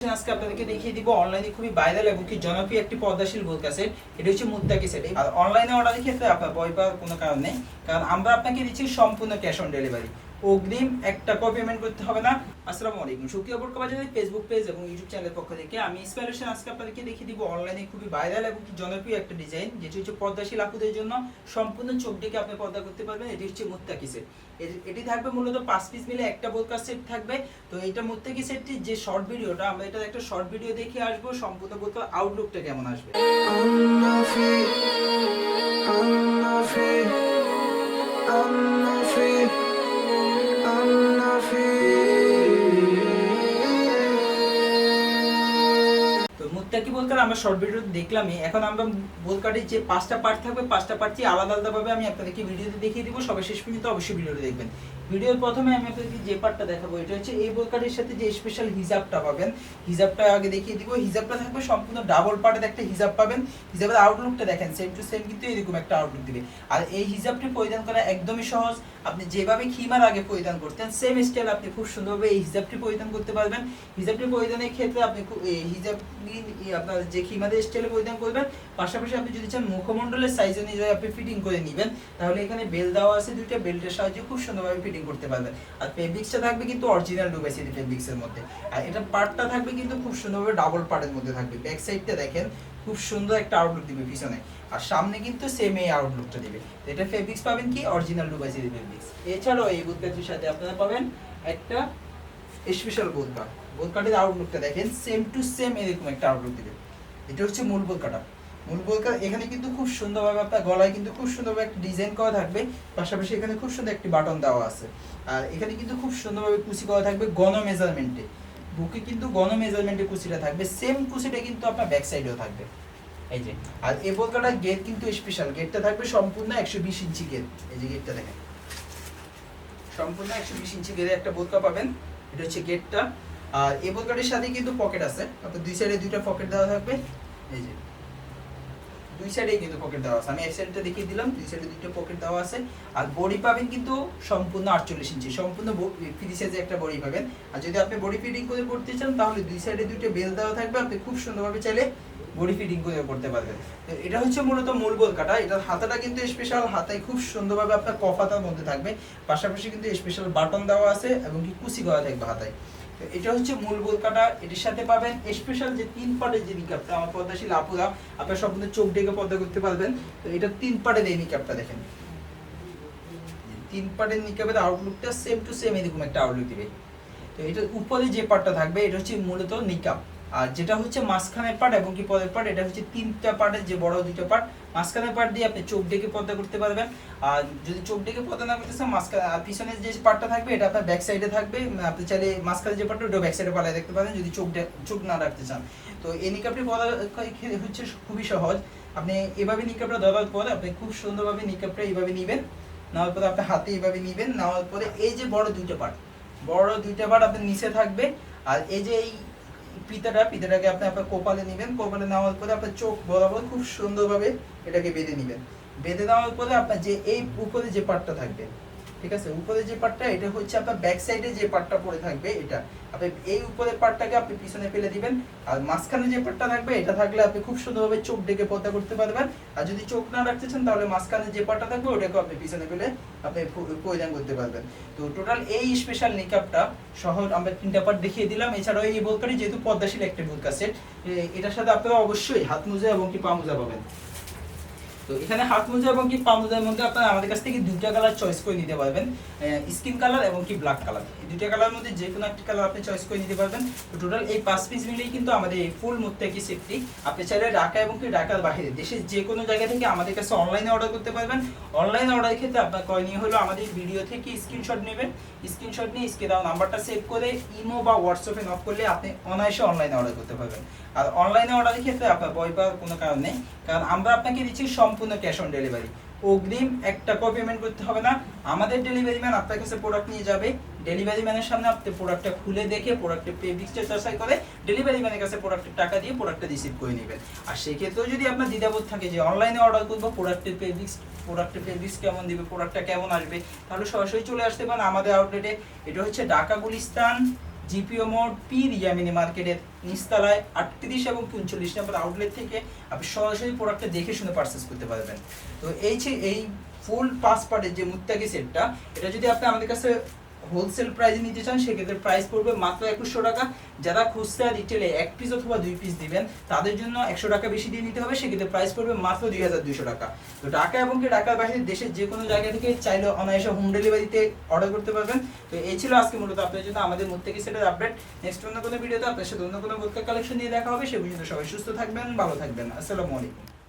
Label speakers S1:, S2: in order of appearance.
S1: আজকে আপনাদেরকে দেখিয়ে দিব অনলাইনে খুবই ভাইরাল এবং কি জনপ্রিয় একটি পর্দাশীল বোরকা সেট। এটা হচ্ছে মুত্তাকি সেট। আর অনলাইনে অর্ডারের ক্ষেত্রে আপনার ভয় পাওয়ার কোনো কারণ নেই, কারণ আমরা আপনাকে দিচ্ছি সম্পূর্ণ ক্যাশ অন ডেলিভারি। অগ্রিম 1 টাকাও পেমেন্ট করতে হবে না। আসসালামু আলাইকুম, সুকিয়া বোরকা বাজারের ফেসবুক পেজ এবং ইউটিউব চ্যানেলের পক্ষ থেকে আমি ইন্সপিরেশন আজকে আপনাদেরকে দেখিয়ে দিব অনলাইনে খুবই ভাইরাল এবং কি জনপ্রিয় একটা ডিজাইন, যেটি হচ্ছে পর্দাশীল আপুদের জন্য সম্পূর্ণ চোখ ডেকে আপনি পর্দা করতে পারবেন। এটি হচ্ছে মুত্তাকি সেট। এটি থাকবে মূলত 5 পিস মিলে একটা বোরকা সেট থাকবে। তো এটা মুত্তাকি সেটটি যে শর্ট ভিডিওটা, আমরা এটা একটা শর্ট ভিডিও দেখে আসবো সম্পূর্ণ বোরকার আউটলুকটা কেমন আসবে। মুত্তাকি বোরকার আমরা শর্ট ভিডিও দেখলামই। এখন আমরা বোরকাটির যে 5টা পার্ট থাকবে, 5টা পার্টই আলাদা আলাদাভাবে আমি আপনাদেরকে ভিডিওতে দেখিয়ে দিব। সবাই শেষ পর্যন্ত অবশ্যই ভিডিওটা দেখবেন। ভিডিওর প্রথমে আমি আপনাদেরকে যে পার্টটা দেখাবো, এটা হচ্ছে এই বোরকাটির সাথে যে স্পেশাল হিজাবটা পাবেন। হিজাবটা আগে দেখিয়ে দিব। হিজাবটা থাকবে সম্পূর্ণ ডাবল পার্টের একটা হিজাব পাবেন। হিজাবের আউটলুকটা দেখেন, সেম টু সেম কিন্তু এরকম একটা আউটলুক দিবে। আর এই হিজাবটি পরিধান করা একদমই সহজ। আপনি যেভাবে খিমার আগে পরিধান করতেন সেম স্টাইল আপনি খুব সুন্দরভাবে এই হিজাবটি পরিধান করতে পারবেন। হিজাবটি পরিধানের ক্ষেত্রে আপনি হিজাব আপনার যে খিমারের স্টাইলে পরিধান করবেন, পাশাপাশি আপনি যদি চান মুখমণ্ডলের সাইজ অনুযায়ী আপনি ফিটিং করে নেবেন, তাহলে এখানে বেল দেওয়া আছে দুইটা, বেল্টের সাহায্যে খুব সুন্দরভাবে ফিটিং করতে পারবেন। আর ফেব্রিক্সটা থাকবে কিন্তু অরিজিনাল দুবাই সিটি ফেব্রিক্সের মধ্যে। আর এটা পার্টটা থাকবে কিন্তু খুব সুন্দরভাবে ডাবল পার্টের মধ্যে থাকবে। ব্যাক সাইডটা দেখেন, খুব সুন্দর একটা আউটলুক দিবে পিছনে, আর সামনে কিন্তু সেম এই আউটলুকটা দিবে। তো এটা ফেব্রিক্স পাবেন কি অরিজিনাল দুবাই সিটি ফেব্রিক্স। এছাড়াও এই বোরকাটির সাথে আপনারা পাবেন একটা স্পেশাল বোরকা। বোরকাটির আউটলুকটা দেখেন, সেম টু সেম এরকম একটা আউটলুক দিবে। এটা হচ্ছে মূল বোরকাটা। মূল বোরকা এখানে কিন্তু খুব সুন্দরভাবে আপনার গলায় কিন্তু খুব সুন্দরভাবে একটা ডিজাইন করা থাকবে, পাশাপাশি এখানে খুব সুন্দর একটি বাটন দেওয়া আছে। আর এখানে কিন্তু খুব সুন্দরভাবে কুচি করা থাকবে গণ মেজারমেন্টে। বুকে কিন্তু গণ মেজারমেন্টে কুচিটা থাকবে, সেম কুচিটা কিন্তু আপনার ব্যাক সাইডেও থাকবে। এই যে, আর এই বোরকাটার গেট কিন্তু স্পেশাল। গেটটা থাকবে সম্পূর্ণ 120 ইঞ্চি গেট। এই যে গেটটা দেখেন, সম্পূর্ণ 120 ইঞ্চি গেটে একটা বোরকা পাবেন। এটা হচ্ছে গেটটা। আর এই বোরকাটির সাথে কিন্তু পকেট আছে, আপনার দুই সাইডে দুইটা পকেট দেওয়া থাকবে। এই যে দুই সাইডেই কিন্তু পকেট দেওয়া আছে, আমি এক সাইডটা দেখিয়ে দিলাম, দুই সাইডে দুইটা পকেট দেওয়া আছে। আর বডি পাবেন কিন্তু সম্পূর্ণ 48 ইঞ্চি, সম্পূর্ণ ফ্রি সাইজে একটা বডি পাবেন। আর যদি আপনি বডি ফিটিং করে করতে চান, তাহলে দুই সাইডে দুইটা বেল দেওয়া থাকবে, আপনি খুব সুন্দরভাবে চাইলে বডি ফিটিং করে করতে পারবেন। তো এটা হচ্ছে মূলত মূল বোরকাটা। এটার হাতাটা কিন্তু স্পেশাল, হাতায় খুব সুন্দরভাবে আপনার কফাতার মধ্যে থাকবে, পাশাপাশি কিন্তু স্পেশাল বাটন দেওয়া আছে এবং কি কুচি করা থাকবে হাতায়। তো এটা হচ্ছে মূল বোরকাটা। এটির সাথে পাবেন স্পেশাল যে 3 পার্টের যে নিকাবটা, আমার পর্দাশীল আপুরা আপনার সম্পূর্ণ চোখ ডেকে পর্দা করতে পারবেন। তো এটা 3 পার্টের এই নিকাবটা দেখেন, 3 পার্টের নিকাবের আউটলুকটা সেম টু সেম এরকম একটা আউটলুক দিবে। তো এটার উপরে যে পার্টটা থাকবে এটা হচ্ছে মূলত নিকাব। আর যেটা হচ্ছে মাঝখানের পার্ট এবং কি পরের পার্ট, এটা হচ্ছে 3টা পার্টের যে বড় দুইটা পার্ট। মাঝখানের পার্ট দিয়ে আপনি চোখ ডেকে পর্দা করতে পারবেন। আর যদি চোখ ডেকে পর্দা না করতে চান, মাঝখানে আর পিছনের যে পার্টটা থাকবে এটা আপনার ব্যাক সাইডে থাকবে। আপনি চাইলে মাঝখানে যে পার্টটা ওটা ব্যাক সাইডে পালায় দেখতে পারেন যদি চোখ না রাখতে চান। তো এই নিকাবটি পরা হচ্ছে খুবই সহজ। আপনি এভাবে নিকাবটা ধরার পরে আপনি খুব সুন্দরভাবে নিকাবটা এইভাবে নেবেন, নেওয়ার পরে আপনি হাতে এইভাবে নেবেন, নেওয়ার পরে এই যে বড় দুইটা পার্ট আপনার নিচে থাকবে। আর এই যে এই পিতাটাকে আপনি আপনার কোপালে নেবেন, কোপালে নেওয়ার পরে আপনার চোখ বরাবর খুব সুন্দরভাবে এটাকে বেঁধে নেবেন। বেঁধে নেওয়ার পরে আপনার যে এই উপরে যে পার্টটা থাকবে, ঠিক আছে, উপরে যে পার্টটা এটা হচ্ছে আপনার ব্যাক সাইডে যে পার্টটা পড়ে থাকবে, এটা আপনি এই উপরের পার্টটাকে আপনি পিছনে ফেলে দিবেন। আর মাঝখানে যে পার্টটা থাকবে এটা থাকলে আপনি খুব সুন্দরভাবে চোখ ডেকে পর্দা করতে পারবেন। আর যদি চোখ না রাখতে চান, তাহলে মাঝখানে যে পার্টটা থাকবে ওটাকে আপনি পিছনে ফেলে আপনি পরিধান করতে পারবেন। তো টোটাল এই স্পেশাল নিকাবটা সহ আমরা 3টা পার্ট দেখিয়ে দিলাম। এছাড়াও এই বোরকাটি যেহেতু পর্দাশীল একটা বোরকা সেট, এটার সাথে আপনারা অবশ্যই হাত মোজা এবং কি পা মোজা পাবেন। তো এখানে হাত মোজা এবং কি পা মোজার মধ্যে আপনারা আমাদের কাছ থেকে 2টা কালার চয়েস করে নিতে পারবেন, স্কিন কালার এবং কি ব্ল্যাক কালার। এই 2টা কালার মধ্যে যে কোনো একটা কালার আপনি চয়েস করে নিতে পারবেন। তো টোটাল এই 5 পিস মিলেই কিন্তু আমাদের এই ফুল মুত্তাকি সেটটি আপনি চাইলে ঢাকা এবং কি ঢাকার বাইরে দেশের যে কোনো জায়গা থেকে আমাদের কাছে অনলাইনে অর্ডার করতে পারবেন। অনলাইনে অর্ডারের ক্ষেত্রে আপনার করণীয় হলো আমাদের ভিডিও থেকে স্ক্রিনশট নেবেন, স্ক্রিনশট নিয়ে স্ক্রিনে দেওয়া নাম্বারটা সেভ করে ইমো বা হোয়াটসঅ্যাপে নক করলে আপনি অনায়াসে অনলাইনে অর্ডার করতে পারবেন। আর অনলাইনে অর্ডারের ক্ষেত্রে আপনার ভয় পাওয়ার কোনো কারণ নেই, কারণ আমরা আপনাকে দিচ্ছি সম্পূর্ণ ক্যাশ অন ডেলিভারি। অগ্রিম 1 টাকাও পেমেন্ট করতে হবে না। আমাদের ডেলিভারি ম্যান আপনার কাছে প্রোডাক্ট নিয়ে যাবে, ডেলিভারি ম্যানের সামনে আপনি প্রোডাক্টটা খুলে দেখে প্রোডাক্টের ফেব্রিক্সটা যাচাই করে ডেলিভারি ম্যানের কাছে প্রোডাক্টের টাকা দিয়ে প্রোডাক্টটা রিসিভ করে নেবেন। আর সেই ক্ষেত্রেও যদি আপনার দ্বিধাবোধ থাকে যে অনলাইনে অর্ডার করবো, প্রোডাক্টের ফেব্রিক্স কেমন দিবে, প্রোডাক্টটা কেমন আসবে, তাহলে সরাসরি চলে আসতে পারেন আমাদের আউটলেটে। এটা হচ্ছে ঢাকা গুলিস্তান জিপিও মোড় পি রিয়ামিনি মার্কেটের নিচতলায় 38 এবং 39 নম্বর আউটলেট থেকে আপনি সরাসরি প্রোডাক্টটা দেখে শুনে পারচেস করতে পারবেন। তো এই ফুল 5 পার্টের যে মুত্তাকি সেটটা, এটা যদি আপনি আমাদের কাছে হোলসেল প্রাইসে নিতে চান সেক্ষেত্রে প্রাইস পড়বে মাত্র 2100 টাকা। যারা খুচরা রিটেলে 1 পিস অথবা 2 পিস দিবেন তাদের জন্য 100 টাকা বেশি দিয়ে নিতে হবে, সেক্ষেত্রে প্রাইস পড়বে মাত্র 2200 টাকা। তো ঢাকা এবং কি ঢাকার বাইরে দেশের যে কোনো জায়গা থেকে চাইলে অনায়াসে হোম ডেলিভারিতে অর্ডার করতে পারবেন। তো এই ছিল আজকে মূলত আপনার জন্য আমাদের মুত্তাকি সেটের আপডেট। নেক্সট অন্য কোনো ভিডিওতে আপনার সাথে অন্য কোনো মুত্তাকি কালেকশন নিয়ে দেখা হবে। সে পর্যন্ত সবাই সুস্থ থাকবেন, ভালো থাকবেন। আসসালামু আলাইকুম।